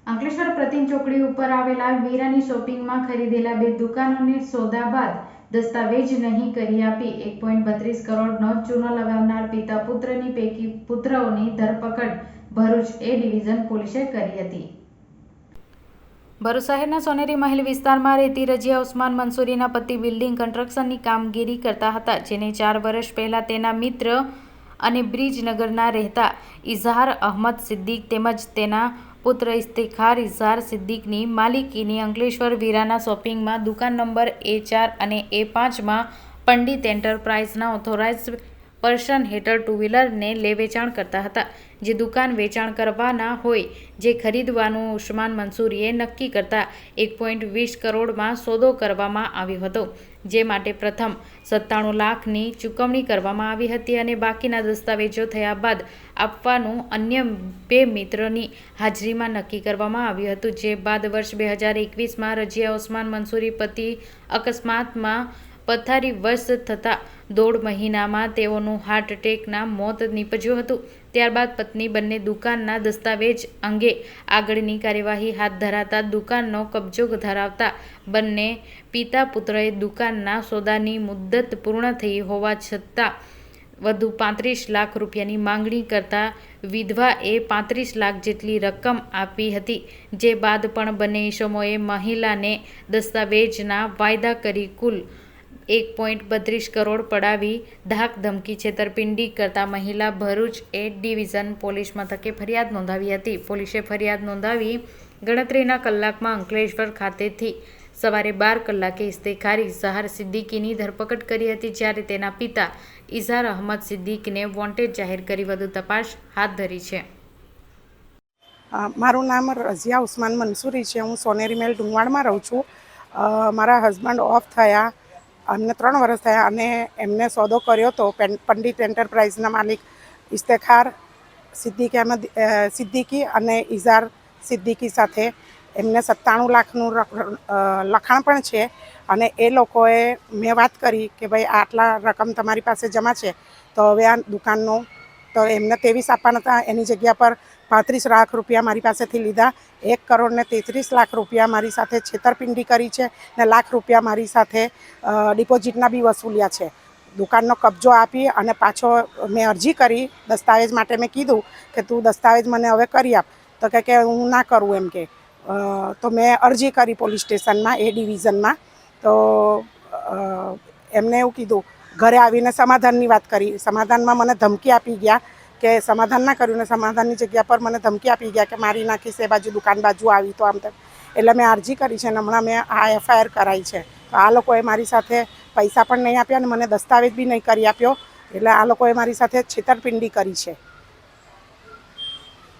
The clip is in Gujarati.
અંકલેશ્વર પ્રતિમ ચોકડી ઉપર આવેલા વીરાની શોપિંગમાં ખરીદેલા બે દુકાનોને સોદા બાદ દસ્તાવેજ નહીં કરી આપી 1.32 કરોડનો ચૂનો લગાવનાર પિતા પુત્રની પૈકી પુત્રોની ધરપકડ ભરૂચ એ ડિવિઝન પોલીસે કરી હતી। ભરૂચ શહેરના સોનેરી મહેલ વિસ્તારમાં રહેતી રજિયા ઉસ્માન મંસૂરીના પતિ બિલ્ડિંગ કન્સ્ટ્રક્શનની કામગીરી કરતા હતા, જેને 4 વર્ષ પહેલા તેના મિત્ર અને બ્રિજનગરના રહેતા ઇઝહાર અહમદ સિદ્દીક તેમજ તેના પુત્ર ઇફ્તિખાર ઇઝહાર સિદ્દીકની માલિકીની અંકલેશ્વર વીરાના શોપિંગમાં દુકાન નંબર A4 અને A5માં પંડિત એન્ટરપ્રાઇઝના ઓથોરાઇઝ્ડ પર્સન હેઠળ ટુ વ્હીલરને લે વેચાણ કરતા હતા, જે દુકાન વેચાણ કરવાના હોય જે ખરીદવાનું ઉસ્માન મંસૂરીએ નક્કી કરતા 1.20 કરોડમાં સોદો કરવામાં આવ્યો હતો, જે માટે પ્રથમ 97 લાખની ચૂકવણી કરવામાં આવી હતી અને બાકીના દસ્તાવેજો થયા બાદ આપવાનું અન્ય બે મિત્રોની હાજરીમાં નક્કી કરવામાં આવ્યું હતું। જે બાદ વર્ષ 2021માં રજિયા ઉસ્માન મંસૂરી પતિ અકસ્માતમાં પથારીવશ થતા 1.5 મહિનામાં તેઓનું હાર્ટ એટેકના મોત નીપજ્યું હતું। ત્યારબાદ પત્ની બંને દુકાનના દસ્તાવેજ અંગે આગળની કાર્યવાહી હાથ ધરાતા દુકાનનો કબજો ધરાવતા બંને પિતા પુત્રએ દુકાનના સોદાની મુદ્દત પૂર્ણ થઈ હોવા છતાં વધુ 35 લાખ રૂપિયાની માંગણી કરતા વિધવાએ 35 લાખ જેટલી રકમ આપી હતી, જે બાદ પણ બંને ઇસમોએ મહિલાને દસ્તાવેજના વાયદા કરી કુલ 1.32 કરોડ પડાવી ધાક ધમકી છેતરપિંડી કરતા મહિલા ભરૂચ એ ડિવિઝન પોલીસ મથકે ફરિયાદ નોંધાવી હતી। પોલીસે ફરિયાદ નોંધાવી ગણતરીના કલાકમાં અંકલેશ્વર ખાતેથી સવારે 12 કલાકે ઇફ્તિખાર ઇઝહાર સિદ્દીકીની ધરપકડ કરી હતી, જ્યારે તેના પિતા ઇઝહાર અહમદ સિદ્દીકને વોન્ટેડ જાહેર કરી વધુ તપાસ હાથ ધરી છે। મારું નામ રઝિયા ઉસ્માન મંસૂરી છે। હું સોનેરી મહેલ ડુંગવાડમાં રહું છું। મારા હસબન્ડ ઓફ થયા, અમને 3 વર્ષ થયા અને એમને સોદો કર્યો તો પંડિત એન્ટરપ્રાઇઝના માલિક ઇફ્તિખાર સિદ્દીકી અને ઇઝહાર સિદ્દીકી સાથે એમને 97 લાખનું લખાણ પણ છે અને એ લોકોએ મેં વાત કરી કે ભાઈ આટલા રકમ તમારી પાસે જમા છે તો હવે આ દુકાનનો તો એમને 23 આપવાના હતા, એની જગ્યા પર 35 લાખ રૂપિયા મારી પાસેથી લીધા। 1 કરોડ ને 33 લાખ રૂપિયા મારી સાથે છેતરપિંડી કરી છે ને લાખ રૂપિયા મારી સાથે ડિપોઝિટના બી વસૂલ્યા છે। દુકાનનો કબજો આપી અને પાછો મેં અરજી કરી દસ્તાવેજ માટે। મેં કીધું કે તું દસ્તાવેજ મને હવે કરી આપ, તો કે હું ના કરું એમ કે તો મેં અરજી કરી પોલીસ સ્ટેશનમાં એ ડિવિઝનમાં। તો એમને એવું કીધું, ઘરે આવીને સમાધાનની વાત કરી, સમાધાનમાં મને ધમકી આપી ગયા કે સમાધાન ના કર્યું ને સમાધાનની જગ્યા પર મને ધમકી આપી ગયા કે મારી નાખીશ, એ બાજુ દુકાન બાજુ આવી તો આમ તેમ। એટલે મેં અરજી કરી છે અને હમણાં મેં આ FIR કરાવી છે। તો આ લોકોએ મારી સાથે પૈસા પણ નહીં આપ્યા અને મને દસ્તાવેજ બી નહીં કરી આપ્યો, એટલે આ લોકોએ મારી સાથે છેતરપિંડી કરી છે।